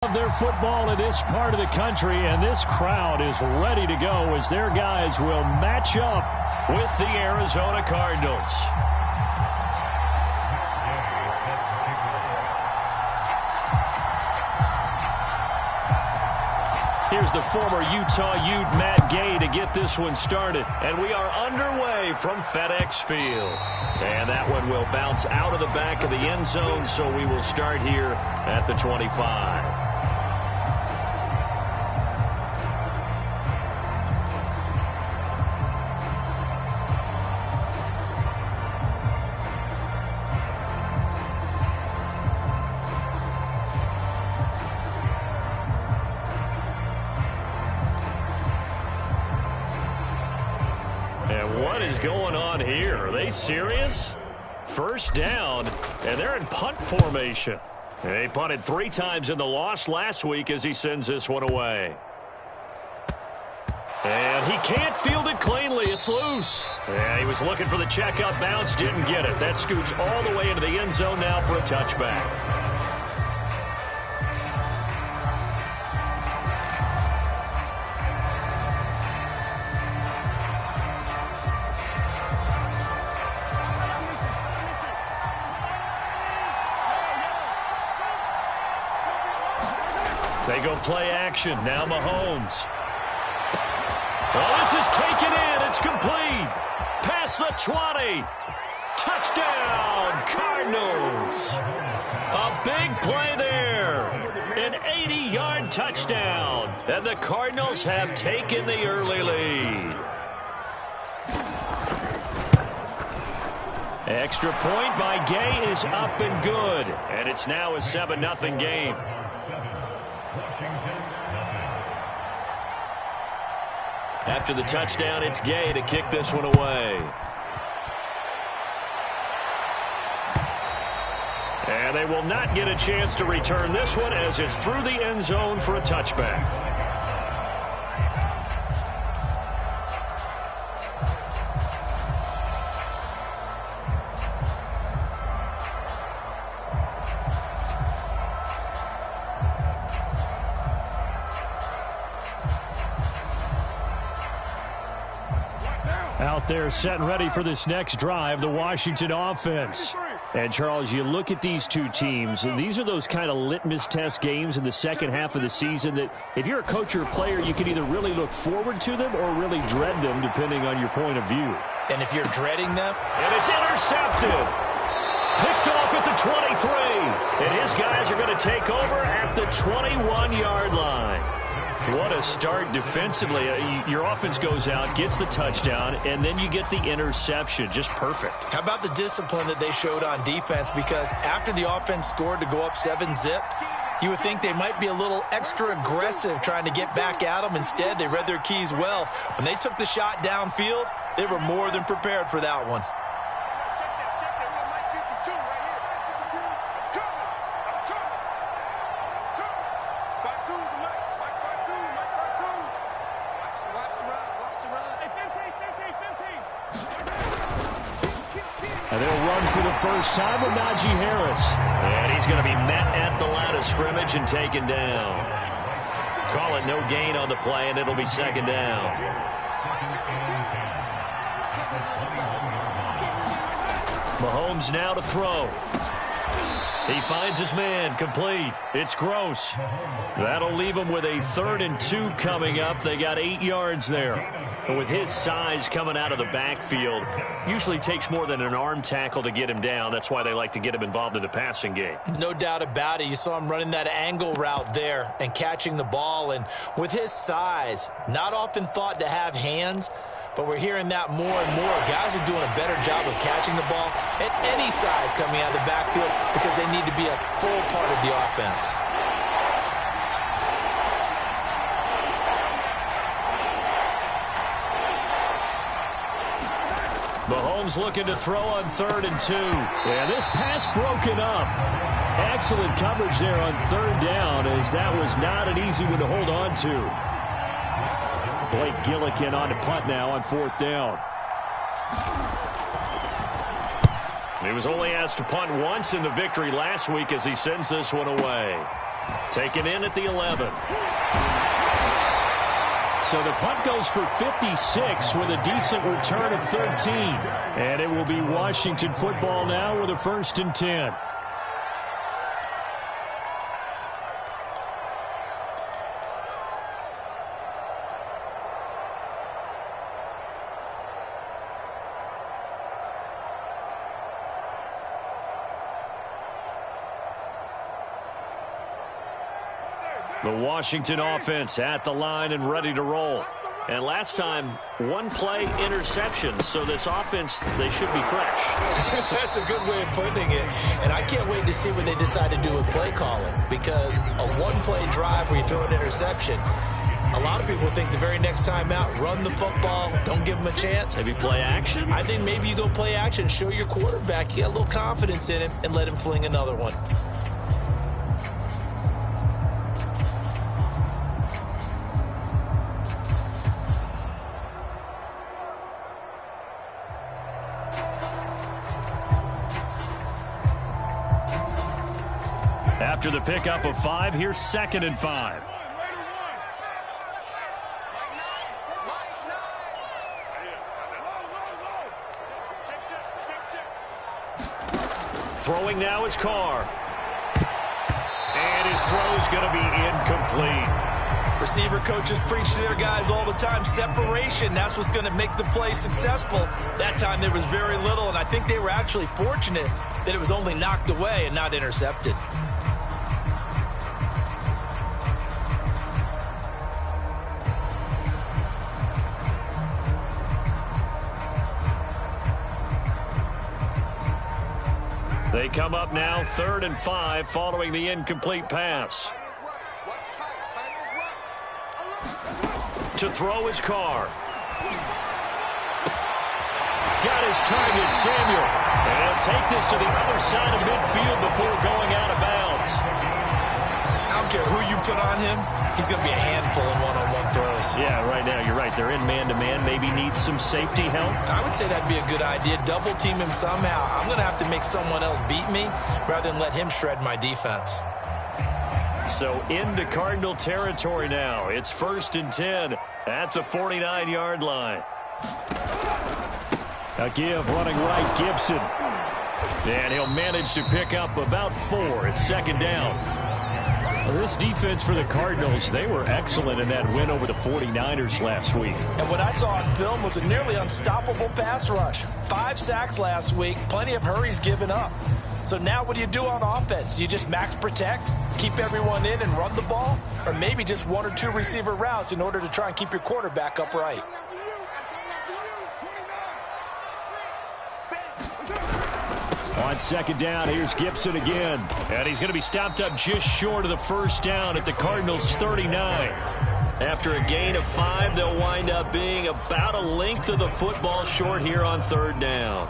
Of their football in this part of the country, and this crowd is ready to go as their guys will match up with the Arizona Cardinals. Here's the former Utah Ute Matt Gay to get this one started. And we are underway from FedEx Field. And that one will bounce out of the back of the end zone, so we will start here at the 25. And what is going on here? Are they serious? First down, and they're in punt formation. They punted 3 times in the loss last week as he sends this one away. And he can't field it cleanly. It's loose. Yeah, he was looking for the checkup bounce, didn't get it. That scoots all the way into the end zone now for a touchback. They go play action. Now Mahomes. Oh, this is taken in. It's complete. Past the 20. Touchdown, Cardinals. A big play there. An 80-yard touchdown. And the Cardinals have taken the early lead. Extra point by Gay is up and good. And it's now a 7-0 game. After the touchdown, it's Gay to kick this one away. And they will not get a chance to return this one as it's through the end zone for a touchback. Out there set and ready for this next drive, the Washington offense. And, Charles, you look at these two teams, and these are those kind of litmus test games in the second half of the season that if you're a coach or a player, you can either really look forward to them or really dread them, depending on your point of view. And if you're dreading them, and it's intercepted. Picked off at the 23. And his guys are going to take over at the 21-yard line. What a start defensively. Your offense goes out, gets the touchdown, and then you get the interception. Just perfect. How about the discipline that they showed on defense? Because after the offense scored to go up 7-zip, you would think they might be a little extra aggressive trying to get back at them. Instead, they read their keys well. When they took the shot downfield, they were more than prepared for that one. And they'll run for the first time with Najee Harris. And he's going to be met at the line of scrimmage and taken down. Call it no gain on the play, and it'll be second down. Mahomes now to throw. He finds his man, complete. It's Gross. That'll leave him with a 3rd and 2 coming up. They got 8 yards there. But with his size coming out of the backfield, usually takes more than an arm tackle to get him down. That's why they like to get him involved in the passing game. No doubt about it. You saw him running that angle route there and catching the ball. And with his size, not often thought to have hands, but we're hearing that more and more. Guys are doing a better job of catching the ball at any size coming out of the backfield because they need to be a full part of the offense. Mahomes looking to throw on 3rd and 2. And this pass broken up. Excellent coverage there on 3rd down, as that was not an easy one to hold on to. Blake Gillikin on to punt now on 4th down. He was only asked to punt once in the victory last week as he sends this one away. Taken in at the 11. So the punt goes for 56 with a decent return of 13. And it will be Washington football now with a 1st and 10. The Washington offense at the line and ready to roll. And last time, one play interception. So this offense, they should be fresh. That's a good way of putting it. And I can't wait to see what they decide to do with play calling. Because a one-play drive where you throw an interception, a lot of people think the very next time out, run the football, don't give them a chance. Maybe play action? I think maybe you go play action, show your quarterback you got a little confidence in him, and let him fling another one. After the pickup of 5, here's 2nd and 5. Throwing now is Carr. And his throw's going to be incomplete. Receiver coaches preach to their guys all the time. Separation, that's what's going to make the play successful. That time there was very little, and I think they were actually fortunate that it was only knocked away and not intercepted. They come up now 3rd and 5 following the incomplete pass. To throw his Carr. Got his target, Samuel. And he'll take this to the other side of midfield before going out of bounds. I don't care who you put on him. He's going to be a handful in one-on-one throws. Yeah, right now, you're right. They're in man-to-man. Maybe need some safety help. I would say that'd be a good idea. Double team him somehow. I'm going to have to make someone else beat me rather than let him shred my defense. So into Cardinal territory now. It's 1st and 10 at the 49-yard line. A give running right, Gibson. And he'll manage to pick up about 4. It's 2nd down. Well, this defense for the Cardinals, they were excellent in that win over the 49ers last week. And what I saw on film was a nearly unstoppable pass rush. 5 sacks last week, plenty of hurries given up. So now what do you do on offense? You just max protect, keep everyone in and run the ball? Or maybe just 1 or 2 receiver routes in order to try and keep your quarterback upright? On 2nd down, here's Gibson again. And he's going to be stopped up just short of the 1st down at the Cardinals' 39. After a gain of 5, they'll wind up being about a length of the football short here on 3rd down.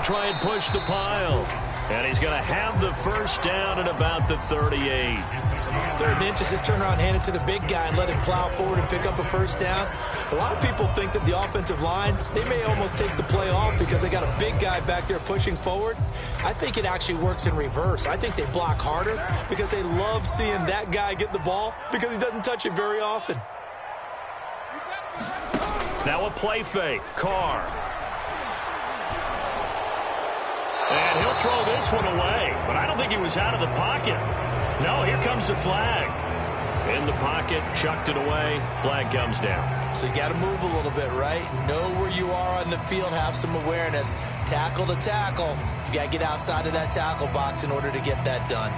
Try and push the pile. And he's going to have the 1st down at about the 38. 3rd and inches, just turn around, hand it to the big guy and let him plow forward and pick up a 1st down. A lot of people think that the offensive line, they may almost take the play off because they got a big guy back there pushing forward. I think it actually works in reverse. I think they block harder because they love seeing that guy get the ball because he doesn't touch it very often. Now a play fake. Carr. And he'll throw this one away. But I don't think he was out of the pocket. No, here comes the flag. In the pocket, chucked it away. Flag comes down. So you got to move a little bit, right? Know where you are on the field. Have some awareness. Tackle to tackle. You got to get outside of that tackle box in order to get that done.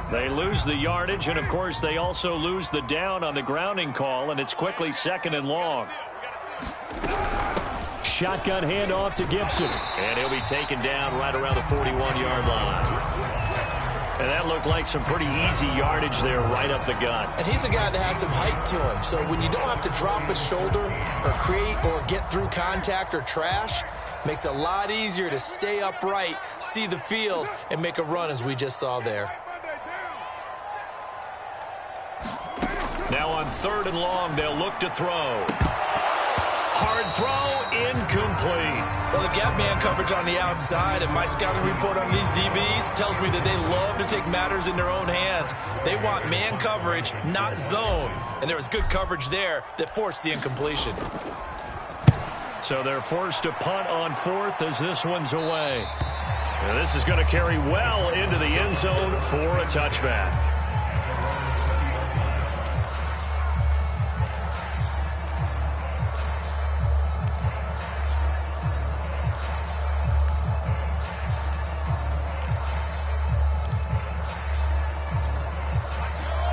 They lose the yardage, and, of course, they also lose the down on the grounding call, and it's quickly 2nd and long. shotgun handoff to Gibson. And he'll be taken down right around the 41-yard line. And that looked like some pretty easy yardage there right up the gut. And he's a guy that has some height to him. So when you don't have to drop a shoulder or create or get through contact or trash, makes it a lot easier to stay upright, see the field, and make a run as we just saw there. Now on 3rd and long, they'll look to throw. Hard throw, incomplete. Well, they've got man coverage on the outside, and my scouting report on these DBs tells me that they love to take matters in their own hands. They want man coverage, not zone. And there was good coverage there that forced the incompletion. So they're forced to punt on 4th as this one's away. And this is going to carry well into the end zone for a touchback.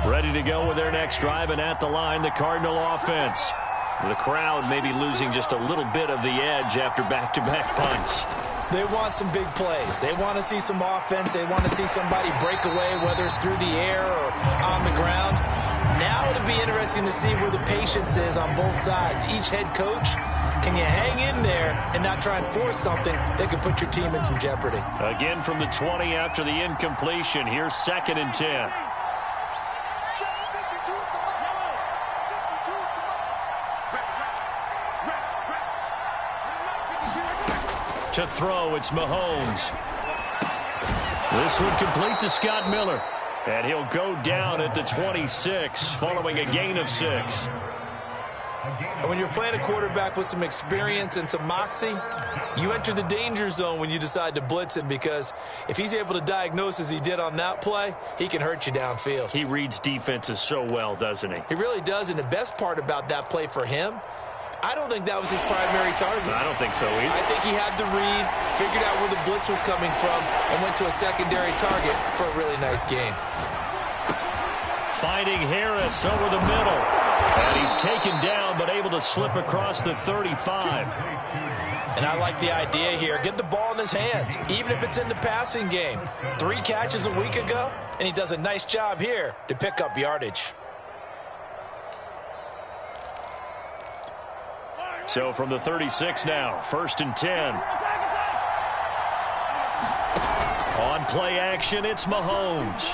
Ready to go with their next drive, and at the line, the Cardinal offense. The crowd may be losing just a little bit of the edge after back-to-back punts. They want some big plays. They want to see some offense. They want to see somebody break away, whether it's through the air or on the ground. Now it'll be interesting to see where the patience is on both sides. Each head coach, can you hang in there and not try and force something that could put your team in some jeopardy? Again from the 20 after the incompletion. Here's 2nd and 10. To throw, it's Mahomes. This one complete to Scott Miller. And he'll go down at the 26 following a gain of 6. And when you're playing a quarterback with some experience and some moxie, you enter the danger zone when you decide to blitz him, because if he's able to diagnose as he did on that play, he can hurt you downfield. He reads defenses so well, doesn't he? He really does, and the best part about that play for him, I don't think that was his primary target. I don't think so either. I think he had the read, figured out where the blitz was coming from, and went to a secondary target for a really nice game. Finding Harris over the middle. And he's taken down, but able to slip across the 35. And I like the idea here. Get the ball in his hands, even if it's in the passing game. 3 catches a week ago, and he does a nice job here to pick up yardage. So from the 36 now, 1st and 10. On play action, it's Mahomes.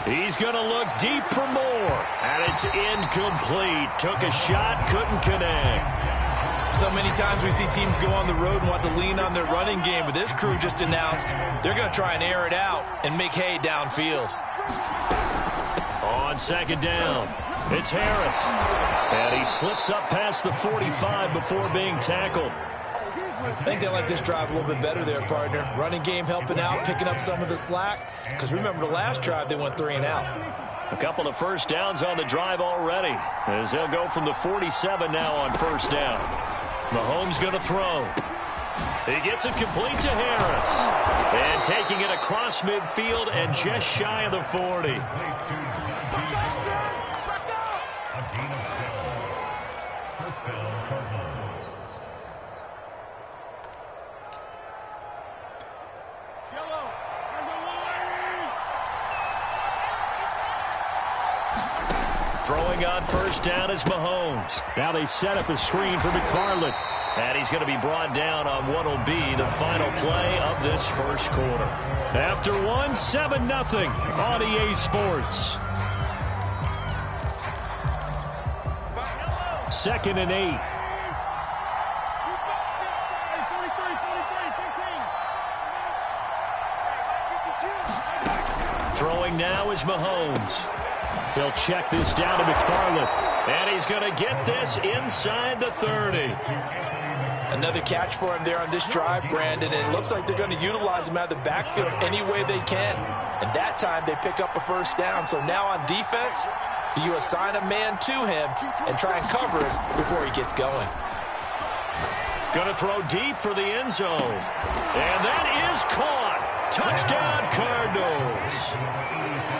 He's going to look deep for more. And it's incomplete. Took a shot, couldn't connect. So many times we see teams go on the road and want to lean on their running game, but this crew just announced they're going to try and air it out and make hay downfield. On 2nd down, it's Harris. And he slips up past the 45 before being tackled. I think they like this drive a little bit better there, partner. Running game helping out, picking up some of the slack. Because remember the last drive, they went 3 and out. A couple of first downs on the drive already, as they'll go from the 47 now on 1st down. Mahomes going to throw. He gets it complete to Harris. And taking it across midfield and just shy of the 40. Throwing on 1st down is Mahomes. Now they set up a screen for McFarland. And he's going to be brought down on what will be the final play of this 1st quarter. After 1, 7-0 on EA Sports. 2nd and 8. Throwing now is Mahomes. He'll check this down to McFarland. And he's going to get this inside the 30. Another catch for him there on this drive, Brandon. And it looks like they're going to utilize him out of the backfield any way they can. And that time they pick up a 1st down. So now on defense, do you assign a man to him and try and cover him before he gets going? Going to throw deep for the end zone. And that is caught. Touchdown, Cardinals.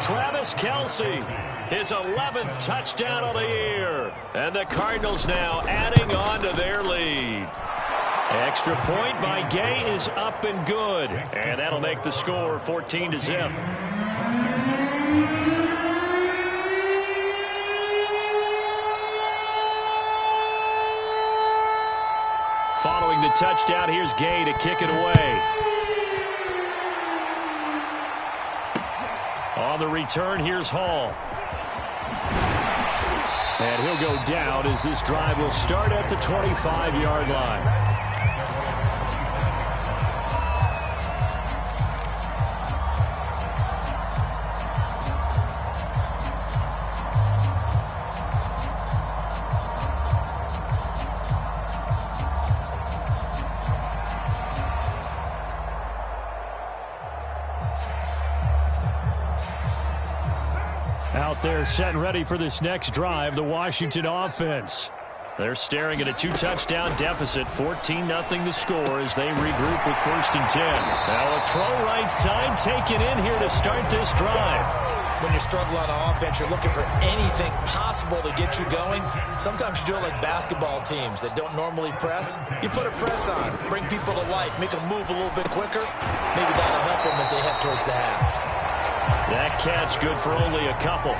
Travis Kelce, his 11th touchdown of the year. And the Cardinals now adding on to their lead. Extra point by Gay is up and good. And that'll make the score 14-0. Following the touchdown, here's Gay to kick it away. On the return, here's Hall. And he'll go down as this drive will start at the 25-yard line. Out there set and ready for this next drive, the Washington offense. They're staring at a 2-touchdown deficit, 14-0 the score as they regroup with 1st and 10. Now a throw right side taken in here to start this drive. When you're struggling on offense, you're looking for anything possible to get you going. Sometimes you do it like basketball teams that don't normally press. You put a press on, bring people to life, make them move a little bit quicker. Maybe that'll help them as they head towards the half. That catch good for only a couple.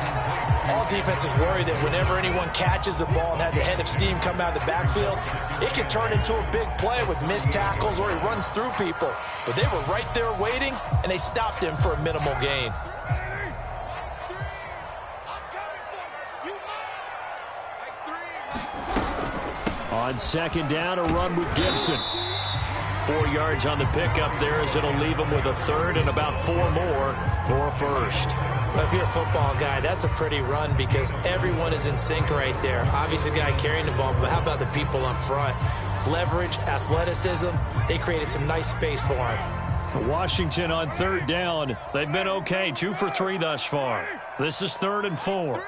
All defenses worry that whenever anyone catches the ball and has a head of steam come out of the backfield, it can turn into a big play with missed tackles or he runs through people. But they were right there waiting, and they stopped him for a minimal gain. On 2nd down, a run with Gibson. 4 yards on the pickup there as it'll leave him with a 3rd and about 4 more for a 1st. Well, if you're a football guy, that's a pretty run because everyone is in sync right there. Obviously, the guy carrying the ball, but how about the people up front? Leverage, athleticism, they created some nice space for him. Washington on 3rd down. They've been okay, 2 for 3 thus far. This is 3rd and 4.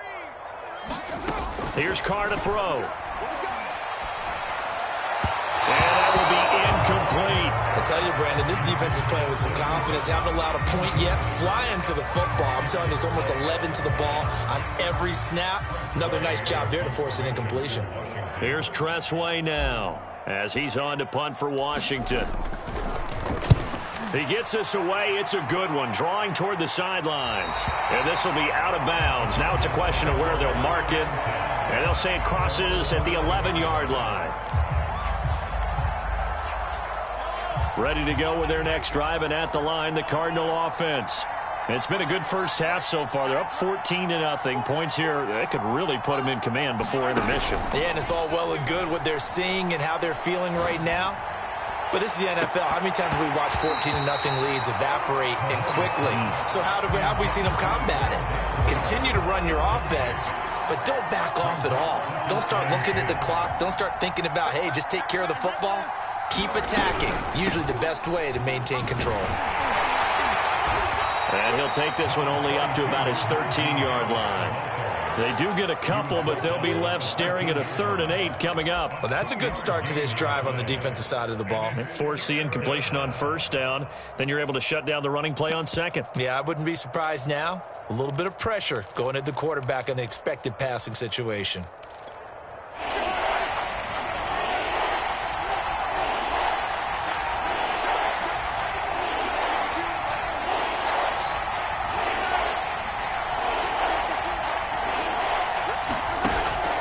Here's Carr to throw. And that will be incomplete. I tell you, Brandon, this defense is playing with some confidence. Haven't allowed a point yet. Flying to the football. I'm telling you, it's almost 11 to the ball on every snap. Another nice job there to force an incompletion. Here's Tressway now as he's on to punt for Washington. He gets this away. It's a good one, drawing toward the sidelines. And this will be out of bounds. Now it's a question of where they'll mark it. And they'll say it crosses at the 11-yard line. Ready to go with their next drive, and at the line, the Cardinal offense. It's been a good first half so far. They're up 14-0. Points here, that could really put them in command before intermission. Yeah, and it's all well and good what they're seeing and how they're feeling right now. But this is the NFL. How many times have we watched 14-0 leads evaporate and quickly? So how have we seen them combat it? Continue to run your offense, but don't back off at all. Don't start looking at the clock. Don't start thinking about, hey, just take care of the football. Keep attacking. Usually the best way to maintain control. And he'll take this one only up to about his 13-yard line. They do get a couple, but they'll be left staring at a 3rd and 8 coming up. Well, that's a good start to this drive on the defensive side of the ball. Force the incompletion on 1st down. Then you're able to shut down the running play on 2nd. Yeah, I wouldn't be surprised now. A little bit of pressure going at the quarterback in an expected passing situation.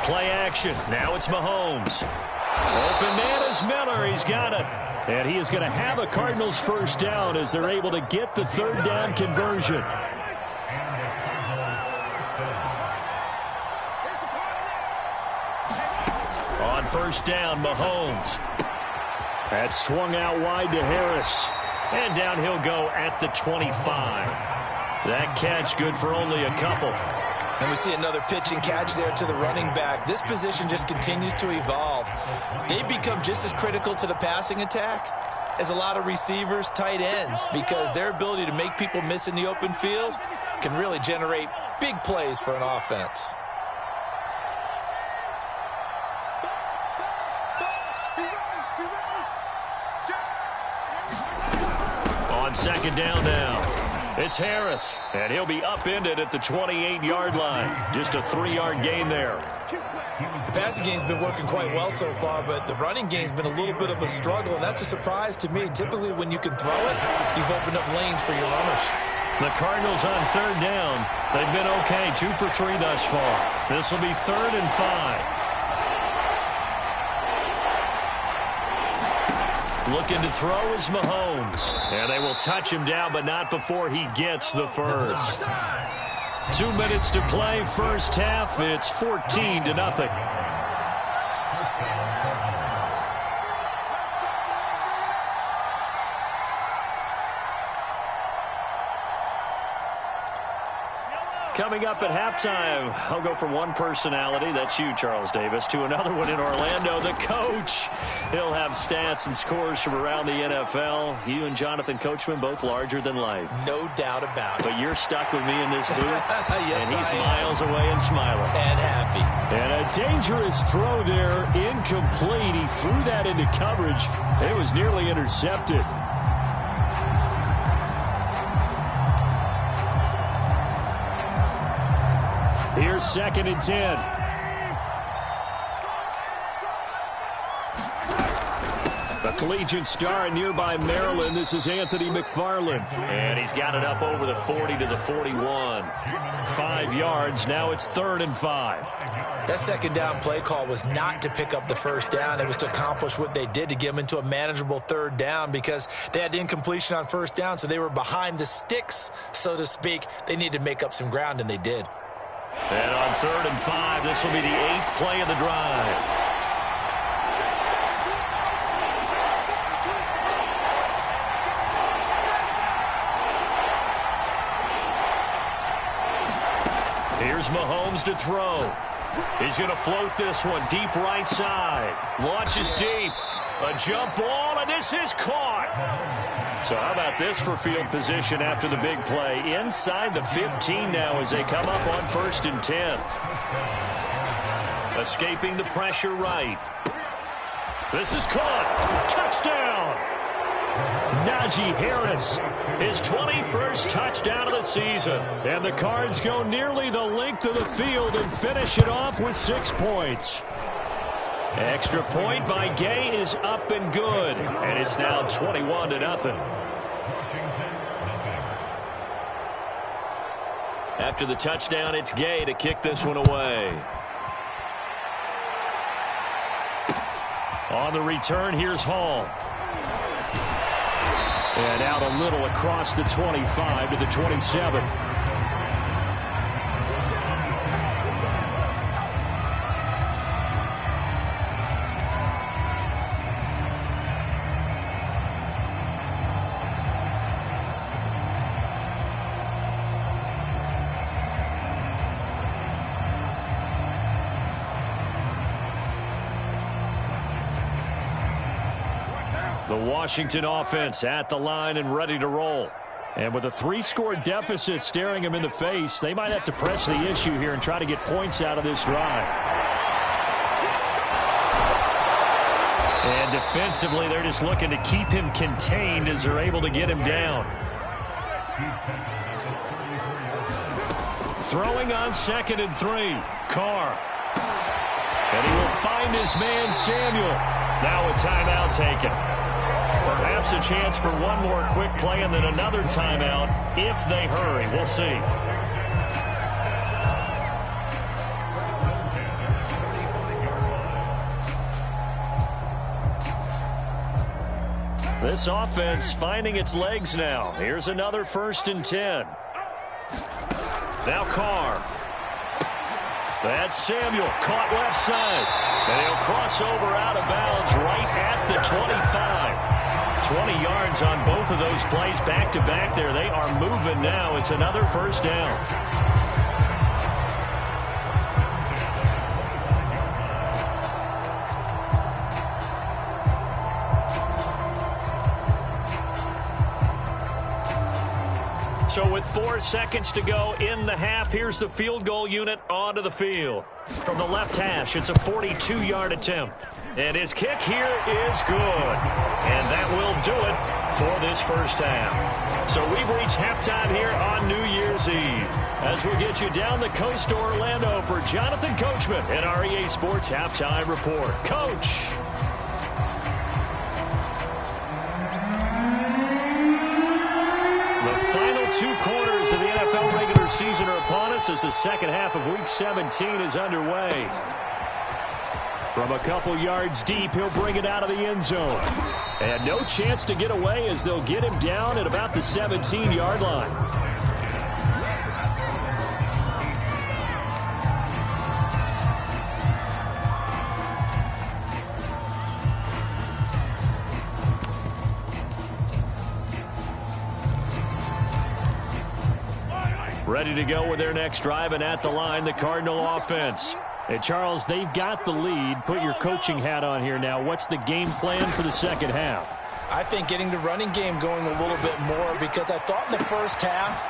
Play action. Now it's Mahomes. Open man is Miller. He's got it. And he is going to have a Cardinals 1st down as they're able to get the 3rd down conversion. On 1st down, Mahomes. That swung out wide to Harris. And down he'll go at the 25. That catch good for only a couple. And we see another pitch and catch there to the running back. This position just continues to evolve. They become just as critical to the passing attack as a lot of receivers, tight ends, because their ability to make people miss in the open field can really generate big plays for an offense. On 2nd down now. It's Harris, and he'll be upended at the 28-yard line. Just a 3-yard gain there. The passing game's been working quite well so far, but the running game's been a little bit of a struggle, and that's a surprise to me. Typically, when you can throw it, you've opened up lanes for your runners. The Cardinals on 3rd down. They've been okay, 2 for 3 thus far. This will be 3rd and 5. Looking to throw is Mahomes. And they will touch him down, but not before he gets the first. 2 minutes to play, first half. It's 14-0. Coming up at halftime, I'll go from one personality, that's you, Charles Davis, to another one in Orlando, the coach. He'll have stats and scores from around the NFL. You and Jonathan Coachman, both larger than life. No doubt about it. But you're stuck with me in this booth, yes, and he's miles away and smiling. And happy. And a dangerous throw there, incomplete. He threw that into coverage. It was nearly intercepted. Here's 2nd and 10. The collegiate star in nearby Maryland. This is Anthony McFarland. And he's got it up over the 40 to the 41. 5 yards. Now it's 3rd and 5. That 2nd down play call was not to pick up the first down. It was to accomplish what they did, to get them into a manageable 3rd down, because they had incompletion on 1st down, so they were behind the sticks, so to speak. They needed to make up some ground, and they did. And on 3rd and 5, this will be the 8th play of the drive. Here's Mahomes to throw. He's going to float this one deep right side. Launches deep. A jump ball, and this is caught. So how about this for field position after the big play? Inside the 15 now as they come up on 1st and 10. Escaping the pressure right. This is caught. Touchdown. Najee Harris, his 21st touchdown of the season. And the Cards go nearly the length of the field and finish it off with 6 points. Extra point by Gay is up and good. And it's now 21-0. After the touchdown, it's Gay to kick this one away. On the return, here's Hall. And out a little across the 25 to the 27. The Washington offense at the line and ready to roll. And with a 3-score deficit staring them in the face, they might have to press the issue here and try to get points out of this drive. And defensively, they're just looking to keep him contained as they're able to get him down. Throwing on 2nd and 3. Carr. And he will find his man, Samuel. Now a timeout taken. Perhaps a chance for one more quick play and then another timeout if they hurry. We'll see. This offense finding its legs now. Here's another 1st and 10. Now Carr. That's Samuel, caught left side. And he'll cross over out of bounds right at the 25. 20 yards on both of those plays back-to-back there. They are moving now. It's another 1st down. So with 4 seconds to go in the half, here's the field goal unit onto the field. From the left hash, it's a 42-yard attempt. And his kick here is good. And that will do it for this first half. So we've reached halftime here on New Year's Eve. As we get you down the coast to Orlando for Jonathan Coachman at our EA Sports Halftime Report. Coach. The final 2 quarters of the NFL regular season are upon us as the second half of Week 17 is underway. From a couple yards deep, he'll bring it out of the end zone. And no chance to get away as they'll get him down at about the 17-yard line. Ready to go with their next drive, and at the line, the Cardinal offense. Hey, Charles, they've got the lead. Put your coaching hat on here now. What's the game plan for the second half? I think getting the running game going a little bit more, because I thought in the first half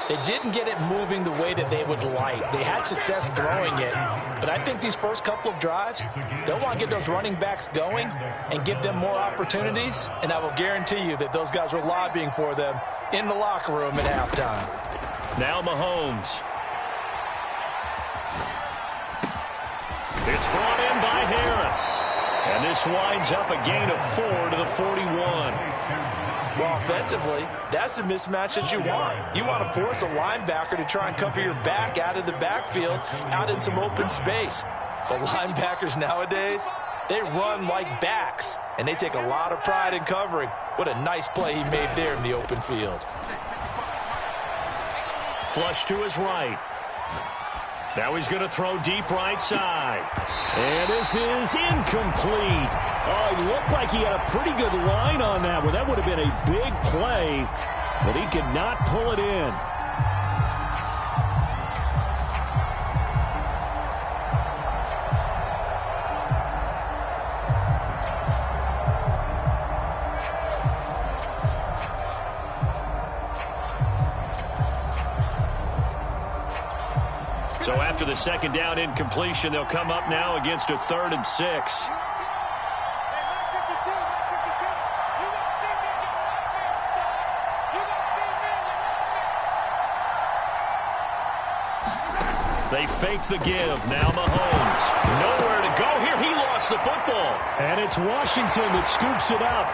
they didn't get it moving the way that they would like. They had success throwing it, but I think these first couple of drives, they'll want to get those running backs going and give them more opportunities, and I will guarantee you that those guys were lobbying for them in the locker room at halftime. Now Mahomes. It's brought in by Harris. And this winds up a gain of 4 to the 41. Well, offensively, that's the mismatch that you want. You want to force a linebacker to try and cover your back out of the backfield, out in some open space. But linebackers nowadays, they run like backs, and they take a lot of pride in covering. What a nice play he made there in the open field. Flush to his right. Now he's going to throw deep right side. And this is incomplete. Oh, he looked like he had a pretty good line on that one. That would have been a big play, but he could not pull it in. So after the second down incompletion, they'll come up now against a 3rd and 6. They fake the give. Now Mahomes. Nowhere to go here. He lost the football. And it's Washington that scoops it up.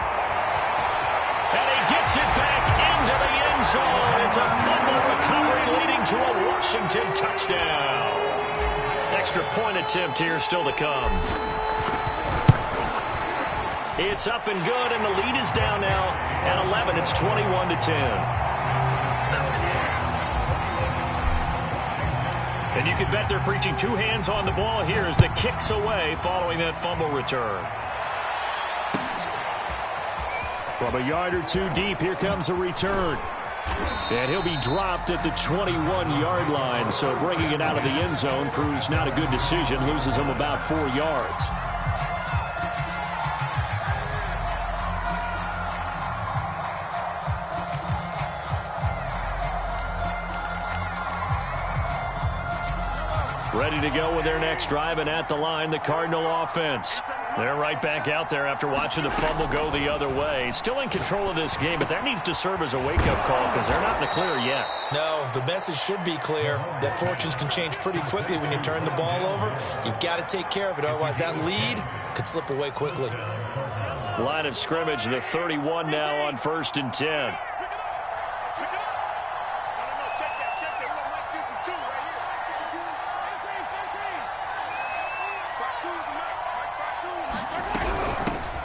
And he gets it back into the end zone. It's a fumble recovery leading to a Washington touchdown. Extra point attempt here still to come. It's up and good, and the lead is down now at 11. It's 21-10. And you can bet they're preaching 2 hands on the ball here as the kick's away following that fumble return. From a yard or 2 deep, here comes a return. And he'll be dropped at the 21-yard line, so bringing it out of the end zone proves not a good decision, loses him about 4 yards. Ready to go with their next drive, and at the line, the Cardinal offense. They're right back out there after watching the fumble go the other way. Still in control of this game, but that needs to serve as a wake-up call because they're not in the clear yet. No, the message should be clear that fortunes can change pretty quickly when you turn the ball over. You've got to take care of it, otherwise that lead could slip away quickly. Line of scrimmage, the 31 now on 1st and 10.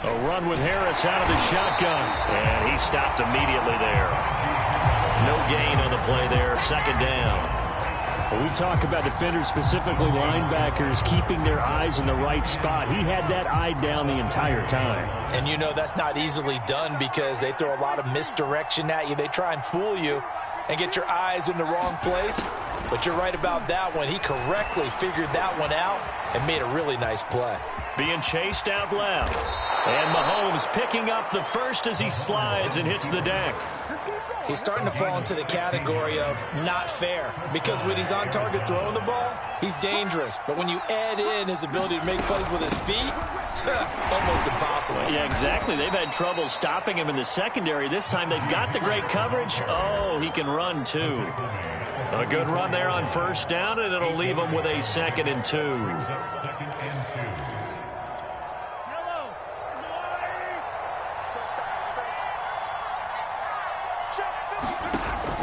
A run with Harris out of the shotgun. And he stopped immediately there. No gain on the play there. 2nd down. When we talk about defenders, specifically linebackers, keeping their eyes in the right spot, he had that eye down the entire time. And you know that's not easily done because they throw a lot of misdirection at you. They try and fool you and get your eyes in the wrong place. But you're right about that one. He correctly figured that one out and made a really nice play. Being chased out left. And Mahomes picking up the first as he slides and hits the deck. He's starting to fall into the category of not fair because when he's on target throwing the ball, he's dangerous. But when you add in his ability to make plays with his feet, Almost impossible. Yeah, exactly. They've had trouble stopping him in the secondary. This time they've got the great coverage. Oh, he can run, too. A good run there on first down, and it'll leave him with a 2nd and 2.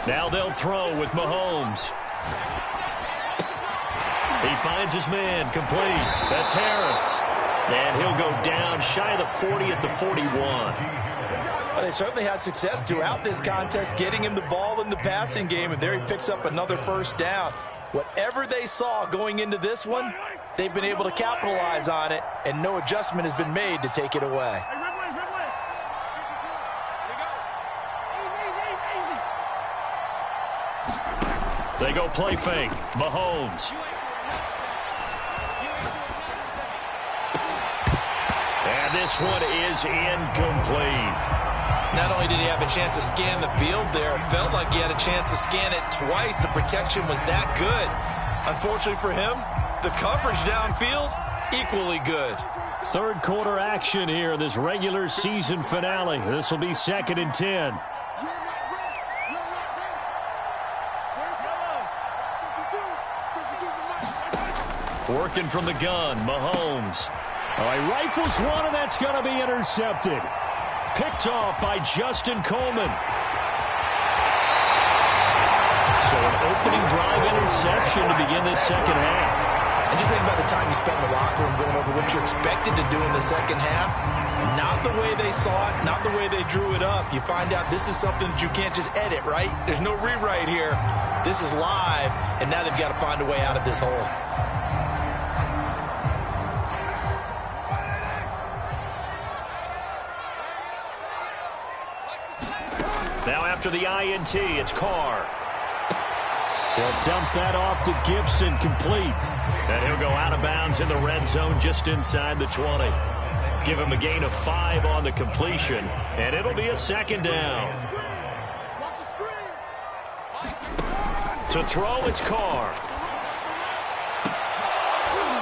Now they'll throw with Mahomes. He finds his man, complete. That's Harris. And he'll go down shy of the 40 at the 41. Well, they certainly had success throughout this contest getting him the ball in the passing game, and there he picks up another first down. Whatever they saw going into this one, they've been able to capitalize on it, and no adjustment has been made to take it away. They go play fake. Mahomes. And this one is incomplete. Not only did he have a chance to scan the field there, it felt like he had a chance to scan it twice. The protection was that good. Unfortunately for him, the coverage downfield, equally good. Third quarter action here, this regular season finale. This will be 2nd and 10. Working from the gun, Mahomes. Oh, he rifles one, and that's going to be intercepted. Picked off by Justin Coleman. So an opening drive interception to begin this second half. And just think about the time you spent in the locker room going over what you're expected to do in the second half. Not the way they saw it, not the way they drew it up. You find out this is something that you can't just edit, right? There's no rewrite here. This is live, and now they've got to find a way out of this hole. Now after the INT, it's Carr. He'll dump that off to Gibson, complete. And he'll go out of bounds in the red zone just inside the 20. Give him a gain of 5 on the completion, and it'll be a 2nd down. To throw, it's Carr.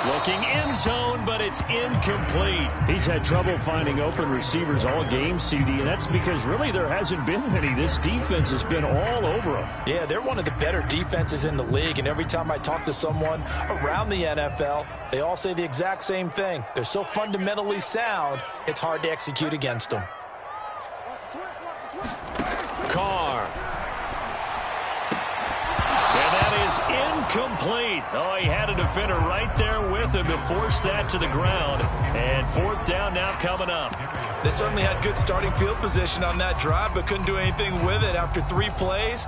Looking end zone, but it's incomplete. He's had trouble finding open receivers all game, CD, and that's because really there hasn't been many. This defense has been all over him. Yeah, they're one of the better defenses in the league, and every time I talk to someone around the NFL, they all say the exact same thing. They're so fundamentally sound, it's hard to execute against them. Carr. And that is incomplete. Oh, he had a defender right there with him to force that to the ground. And 4th down now coming up. They certainly had good starting field position on that drive, but couldn't do anything with it after 3 plays.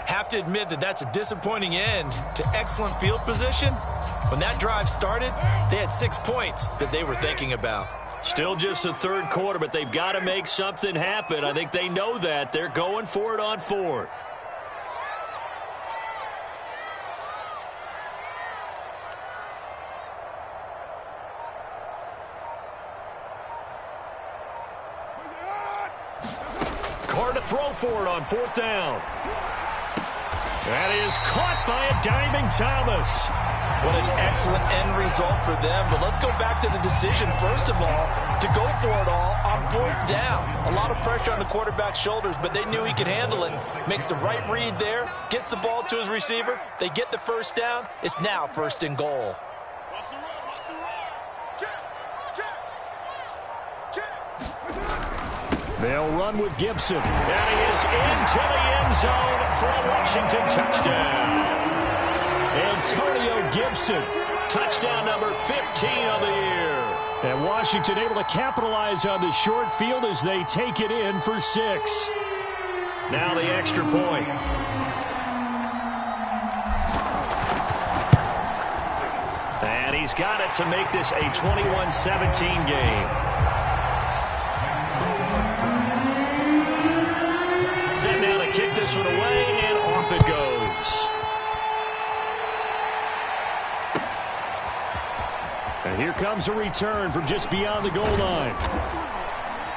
Have to admit that that's a disappointing end to excellent field position. When that drive started, they had 6 points that they were thinking about. Still just the 3rd quarter, but they've got to make something happen. I think they know that. They're going for it on 4th. Carr to throw for it on 4th down. That is caught by a diving Thomas. What an excellent end result for them. But let's go back to the decision, first of all, to go for it all on 4th down. A lot of pressure on the quarterback's shoulders, but they knew he could handle it. Makes the right read there, gets the ball to his receiver. They get the first down. It's now 1st and goal. They'll run with Gibson. And he is into the end zone for a Washington touchdown. Antonio Gibson, touchdown number 15 of the year. And Washington able to capitalize on the short field as they take it in for 6. Now the extra point. And he's got it to make this a 21-17 game. Kick this one away, and off it goes. And here comes a return from just beyond the goal line.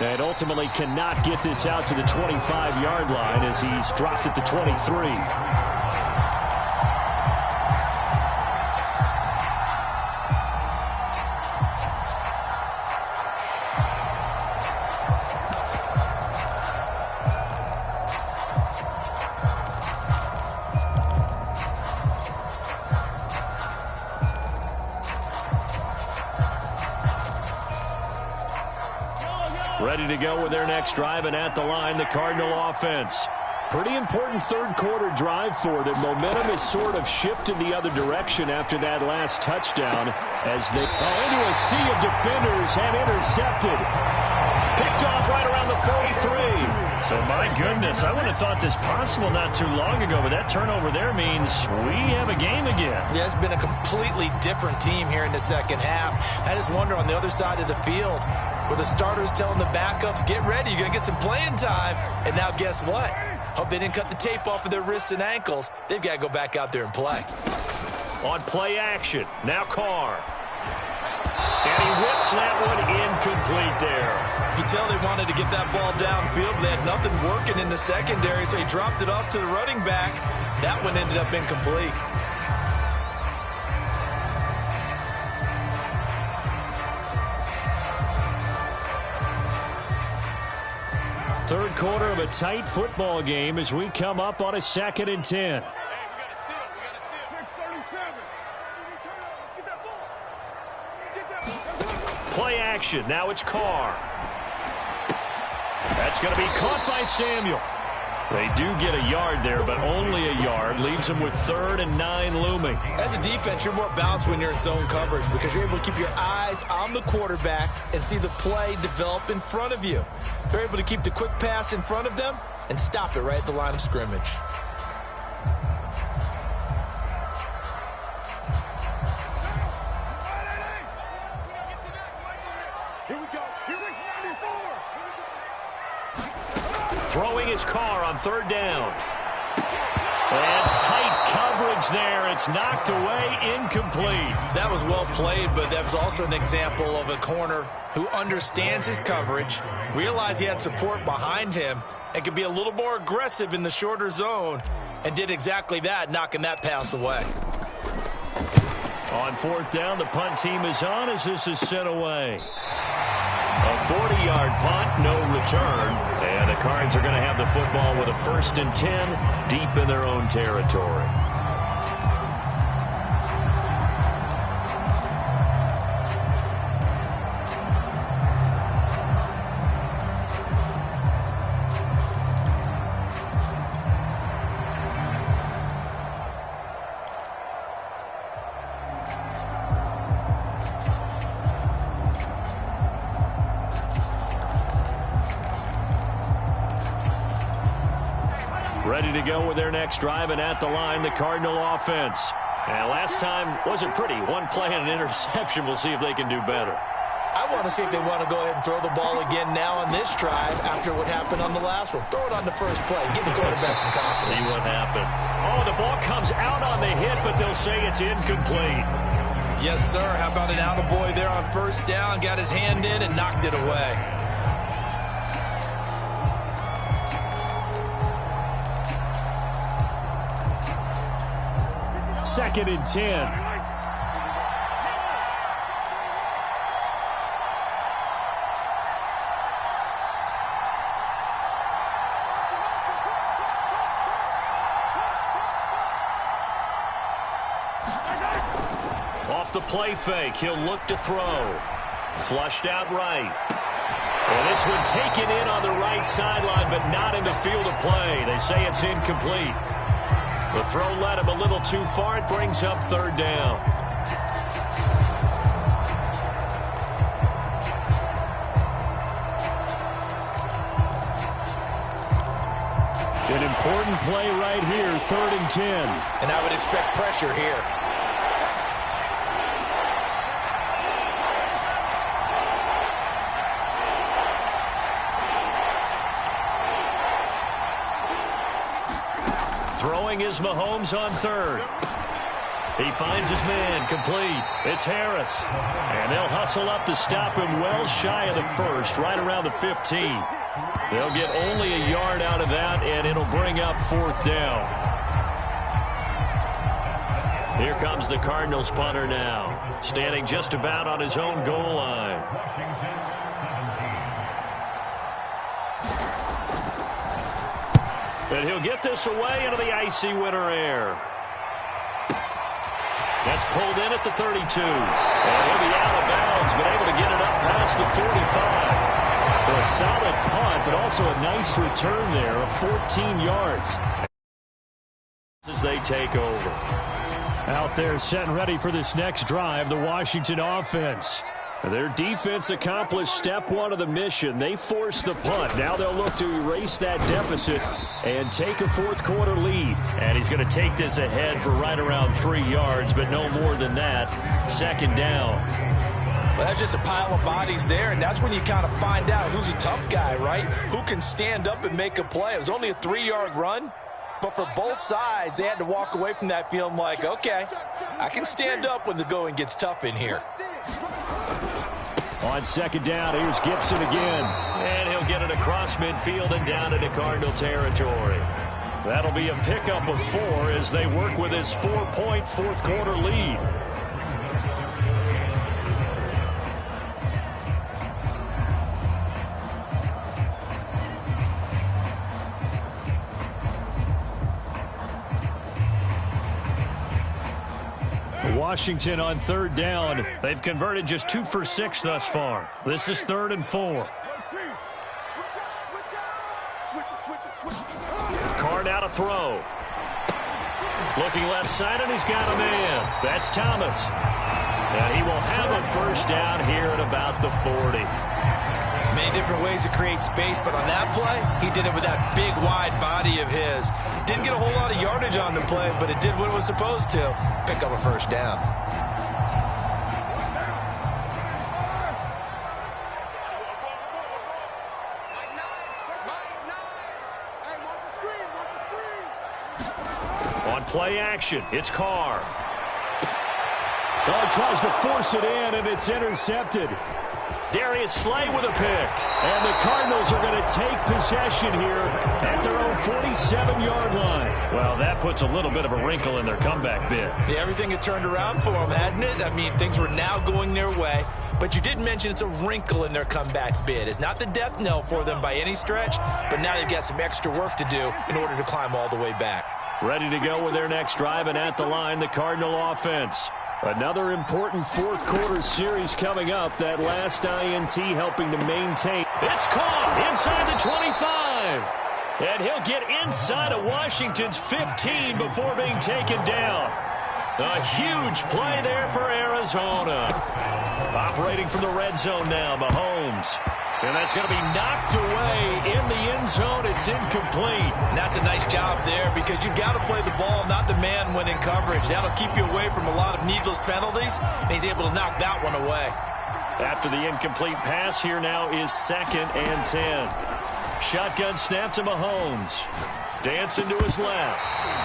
And ultimately cannot get this out to the 25-yard line as he's dropped at the 23. Ready to go with their next drive, and at the line, the Cardinal offense. Pretty important third-quarter drive for them. Momentum has sort of shifted the other direction after that last touchdown as they go into a sea of defenders and intercepted. Picked off right around the 43. So, my goodness, I wouldn't have thought this possible not too long ago, but that turnover there means we have a game again. Yeah, it's been a completely different team here in the second half. I just wonder on the other side of the field, where the starters telling the backups, get ready, you're going to get some playing time. And now guess what? Hope they didn't cut the tape off of their wrists and ankles. They've got to go back out there and play. On play action, now Carr. And he whips that one incomplete there. You tell they wanted to get that ball downfield, but they had nothing working in the secondary, so he dropped it off to the running back. That one ended up incomplete. Third quarter of a tight football game as we come up on a 2nd and 10. Play action. Now it's Carr. That's going to be caught by Samuel. They do get a yard there, but only a yard. Leaves them with 3rd and 9 looming. As a defense, you're more balanced when you're in zone coverage because you're able to keep your eyes on the quarterback and see the play develop in front of you. They're able to keep the quick pass in front of them and stop it right at the line of scrimmage. Throwing his Carr on 3rd down. And tight coverage there. It's knocked away, incomplete. That was well played, but that was also an example of a corner who understands his coverage, realized he had support behind him, and could be a little more aggressive in the shorter zone, and did exactly that, knocking that pass away. On 4th down, the punt team is on as this is sent away. A 40-yard punt, no return. And the Cards are going to have the football with a 1st and 10 deep in their own territory. Ready to go with their next drive, and at the line, the Cardinal offense. And last time wasn't pretty. One play and an interception. We'll see if they can do better. I want to see if they want to go ahead and throw the ball again now on this drive after what happened on the last one. Throw it on the first play. Give the quarterback some confidence. See what happens. Oh, the ball comes out on the hit, but they'll say it's incomplete. Yes, sir. How about an attaboy there on 1st down? Got his hand in and knocked it away. 2nd and 10. Off the play fake, he'll look to throw. Flushed out right. And this one taken in on the right sideline, but not in the field of play. They say it's incomplete. The throw led him a little too far. It brings up 3rd down. An important play right here, 3rd and 10. And I would expect pressure here. Throwing is Mahomes on 3rd. He finds his man, complete. It's Harris. And they'll hustle up to stop him well shy of the 1st, right around the 15. They'll get only a yard out of that, and it'll bring up 4th down. Here comes the Cardinals punter now, standing just about on his own goal line. And he'll get this away into the icy winter air. That's pulled in at the 32. And he'll be out of bounds, but able to get it up past the 45. Well, a solid punt, but also a nice return there of 14 yards as they take over. Out there set and ready for this next drive, the Washington offense. Their defense accomplished step one of the mission. They forced the punt. Now they'll look to erase that deficit and take a fourth quarter lead. And he's going to take this ahead for right around 3 yards, but no more than that. Second down. Well, that's just a pile of bodies there, and that's when you kind of find out who's a tough guy, right? Who can stand up and make a play. It was only a 3-yard run, but for both sides, they had to walk away from that feeling like, okay, I can stand up when the going gets tough in here. On second down, here's Gibson again. And he'll get it across midfield and down into Cardinal territory. That'll be a pickup of 4 as they work with his 4-point fourth quarter lead. Washington on third down. They've converted just 2 for 6 thus far. This is 3rd and 4. Card out a throw. Looking left side, and he's got a man. That's Thomas. And he will have a first down here at about the 40. Many different ways to create space, but on that play, he did it with that big, wide body of his. Didn't get a whole lot of yardage on the play, but it did what it was supposed to. Pick up a first down. On play action, it's Carr. Oh, tries to force it in, and it's intercepted. Darius Slay with a pick. And the Cardinals are going to take possession here at their own 47-yard line. Well, that puts a little bit of a wrinkle in their comeback bid. Yeah, everything had turned around for them, hadn't it? I mean, things were now going their way. But you did mention it's a wrinkle in their comeback bid. It's not the death knell for them by any stretch, but now they've got some extra work to do in order to climb all the way back. Ready to go with their next drive, and at the line, the Cardinal offense. Another important fourth quarter series coming up. That last INT helping to maintain. It's caught inside the 25. And he'll get inside of Washington's 15 before being taken down. A huge play there for Arizona. Operating from the red zone now, Mahomes. And that's going to be knocked away in the end zone. It's incomplete. And that's a nice job there because you've got to play the ball, not the man when in coverage. That'll keep you away from a lot of needless penalties, and he's able to knock that one away. After the incomplete pass, here now is 2nd and 10. Shotgun snap to Mahomes. Dancing to his left.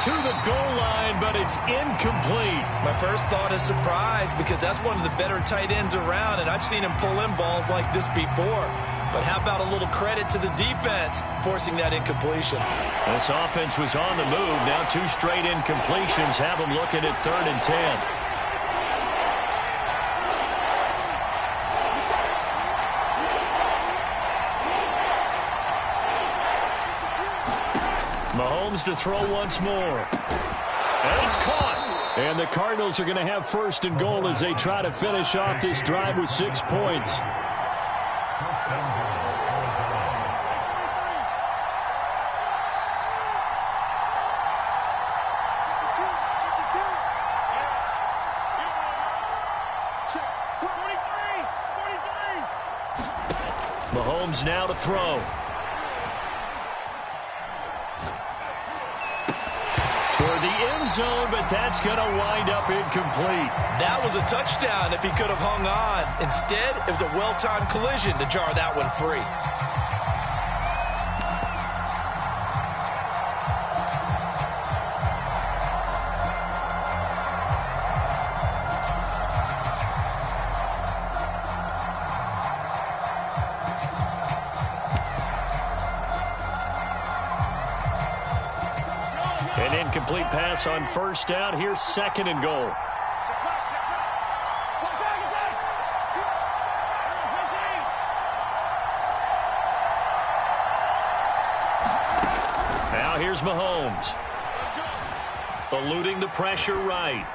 To the goal line, but it's incomplete. My first thought is surprise because that's one of the better tight ends around, and I've seen him pull in balls like this before. But how about a little credit to the defense forcing that incompletion? This offense was on the move. Now 2 straight incompletions have them looking at 3rd and 10. Mahomes to throw once more. And it's caught. And the Cardinals are going to have 1st and goal as they try to finish off this drive with 6 points. Mahomes now to throw. Toward the end zone, but that's going to wind up incomplete. That was a touchdown if he could have hung on. Instead, it was a well-timed collision to jar that one free. An incomplete pass on 1st down. Here's 2nd and goal. Now here's Mahomes. Eluding the pressure right.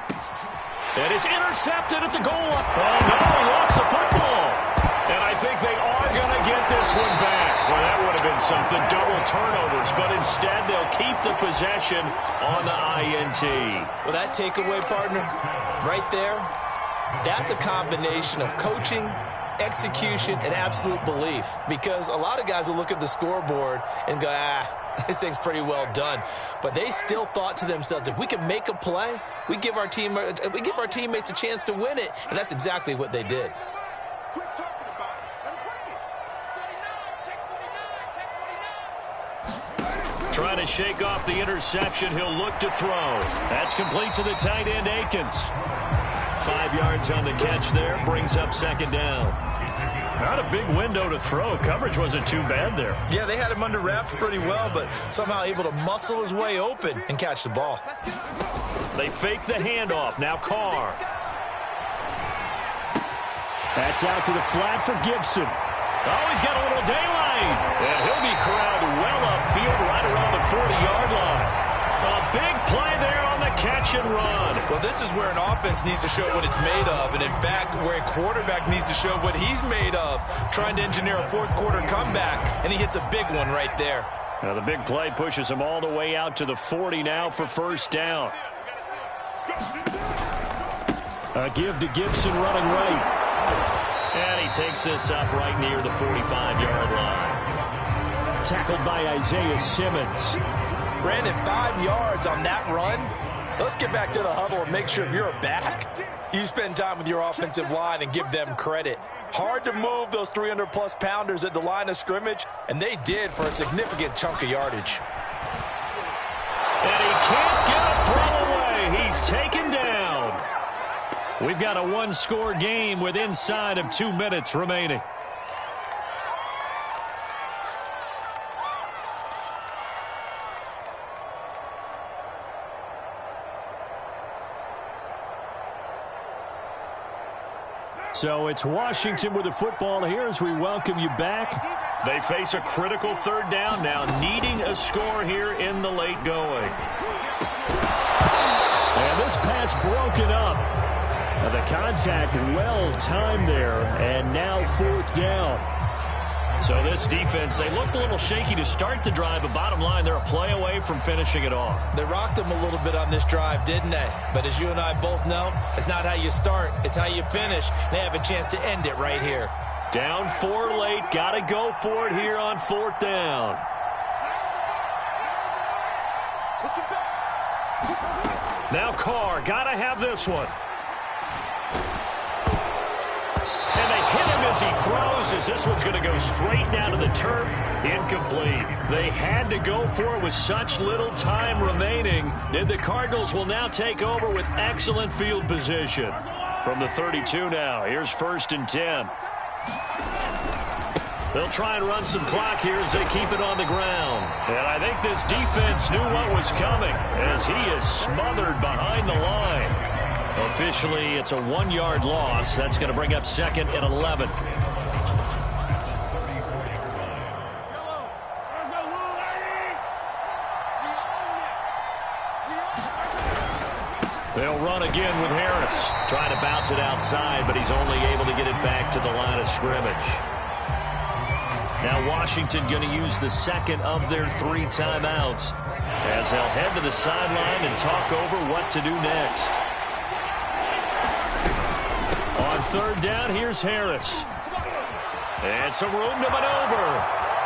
And it's intercepted at the goal line. Oh, no, he lost the football. And I think they are going to get this one back. Well, that would have been something, double turnovers, but instead they'll keep the possession on the INT. Well, that takeaway, partner, right there, that's a combination of coaching, execution, and absolute belief. Because a lot of guys will look at the scoreboard and go, this thing's pretty well done. But they still thought to themselves, if we can make a play, we give our teammates a chance to win it. And that's exactly what they did. Trying to shake off the interception. He'll look to throw. That's complete to the tight end, Akins. 5 yards on the catch there. Brings up second down. Not a big window to throw. Coverage wasn't too bad there. Yeah, they had him under wraps pretty well, but somehow able to muscle his way open and catch the ball. They fake the handoff. Now Carr. That's out to the flat for Gibson. Oh, he's got a little daylight. And he'll be corralled well upfield right around the 40-yard line. A big play there on the catch and run. Well, this is where an offense needs to show what it's made of. And, in fact, where a quarterback needs to show what he's made of, trying to engineer a fourth-quarter comeback, and he hits a big one right there. Now, the big play pushes him all the way out to the 40 now for first down. A give to Gibson running right. And he takes this up right near the 45-yard line. Tackled by Isaiah Simmons. Brandon, 5 yards on that run. Let's get back to the huddle and make sure if you're a back, you spend time with your offensive line and give them credit. Hard to move those 300-plus pounders at the line of scrimmage, and they did for a significant chunk of yardage. And he can't get a throw away. He's taken down. We've got a one-score game with inside of 2 minutes remaining. So it's Washington with the football here as we welcome you back. They face a critical third down now, needing a score here in the late going. And this pass broken up. The contact well timed there, and now fourth down. So this defense, they looked a little shaky to start the drive, but bottom line, they're a play away from finishing it off. They rocked them a little bit on this drive, didn't they? But as you and I both know, it's not how you start, it's how you finish. They have a chance to end it right here. Down 4 late, got to go for it here on fourth down. Now Carr, got to have this one. And they hit him as he throws, as this one's going to go straight down to the turf. Incomplete. They had to go for it with such little time remaining. And the Cardinals will now take over with excellent field position. From the 32 now, here's 1st and 10. They'll try and run some clock here as they keep it on the ground. And I think this defense knew what was coming as he is smothered behind the line. Officially, it's a 1-yard loss. That's going to bring up 2nd and 11. They'll run again with Harris. Trying to bounce it outside, but he's only able to get it back to the line of scrimmage. Now Washington going to use the second of their 3 timeouts as they'll head to the sideline and talk over what to do next. On 3rd down, here's Harris. And some room to maneuver.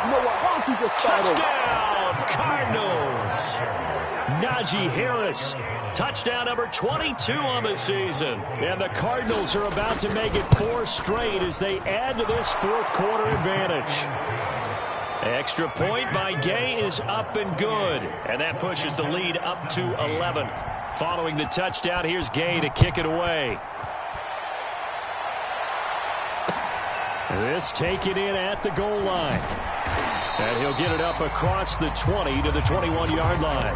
You know what? Why don't you just start Touchdown, Cardinals. Najee Harris. Touchdown number 22 on the season. And the Cardinals are about to make it 4 straight as they add to this 4th quarter advantage. Extra point by Gay is up and good. And that pushes the lead up to 11. Following the touchdown, here's Gay to kick it away. This taken in at the goal line. And he'll get it up across the 20 to the 21-yard line.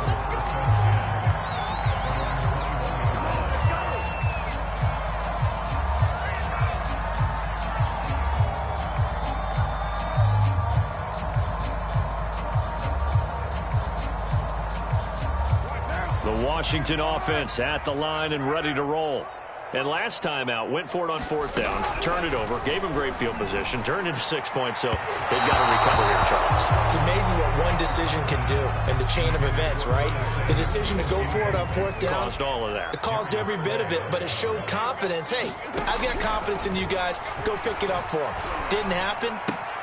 The Washington offense at the line and ready to roll. And last time out, went for it on 4th down, turned it over, gave them great field position, turned into 6 points, so they've got to recover here, Charles. It's amazing what one decision can do in the chain of events, right? The decision to go for it on 4th down. Caused all of that. It caused every bit of it, but it showed confidence. Hey, I've got confidence in you guys. Go pick it up for them. Didn't happen.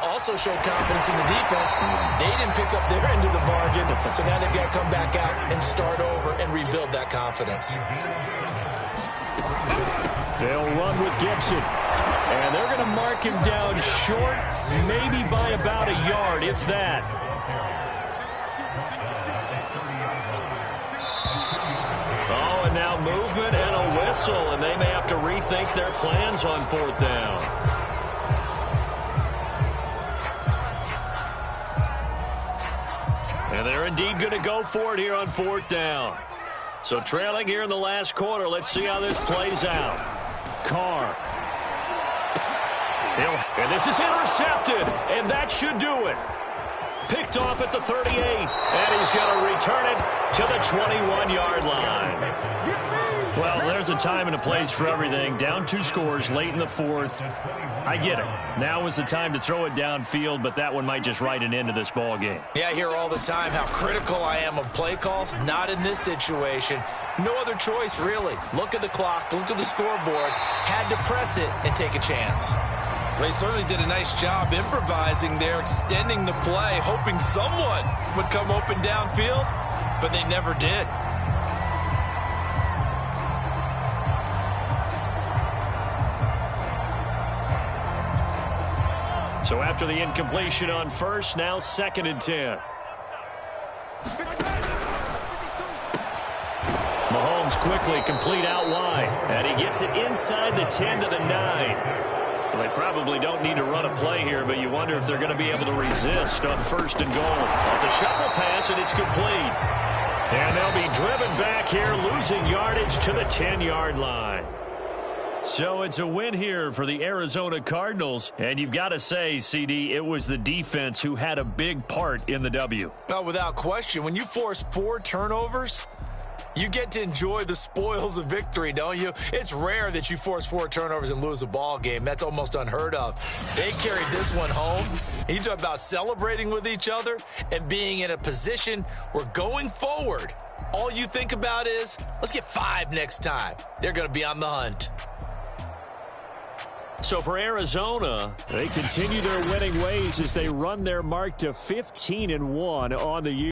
Also showed confidence in the defense. They didn't pick up their end of the bargain, so now they've got to come back out and start over and rebuild that confidence. They'll run with Gibson. And they're going to mark him down short, maybe by about a yard, if that. Oh, and now movement and a whistle, and they may have to rethink their plans on 4th down. And they're indeed going to go for it here on 4th down. So trailing here in the last quarter, let's see how this plays out. Carr. And this is intercepted, and that should do it. Picked off at the 38, and he's going to return it to the 21-yard line. Well, there's a time and a place for everything. Down 2 scores late in the 4th. I get it. Now is the time to throw it downfield, but that one might just write an end to this ball game. Yeah, I hear all the time how critical I am of play calls. Not in this situation. No other choice, really. Look at the clock. Look at the scoreboard. Had to press it and take a chance. They certainly did a nice job improvising there, extending the play, hoping someone would come open downfield, but they never did. So after the incompletion on 1st, now 2nd and 10. Mahomes quickly complete out wide, and he gets it inside the 10 to the 9. Well, they probably don't need to run a play here, but you wonder if they're going to be able to resist on 1st and goal. It's a shuffle pass, and it's complete. And they'll be driven back here, losing yardage to the 10-yard line. So it's a win here for the Arizona Cardinals. And you've got to say, CD, it was the defense who had a big part in the W. Oh, without question. When you force 4 turnovers, you get to enjoy the spoils of victory, don't you? It's rare that you force 4 turnovers and lose a ball game. That's almost unheard of. They carried this one home. You talk about celebrating with each other and being in a position where going forward, all you think about is, let's get 5 next time. They're going to be on the hunt. So for Arizona, they continue their winning ways as they run their mark to 15-1 on the year.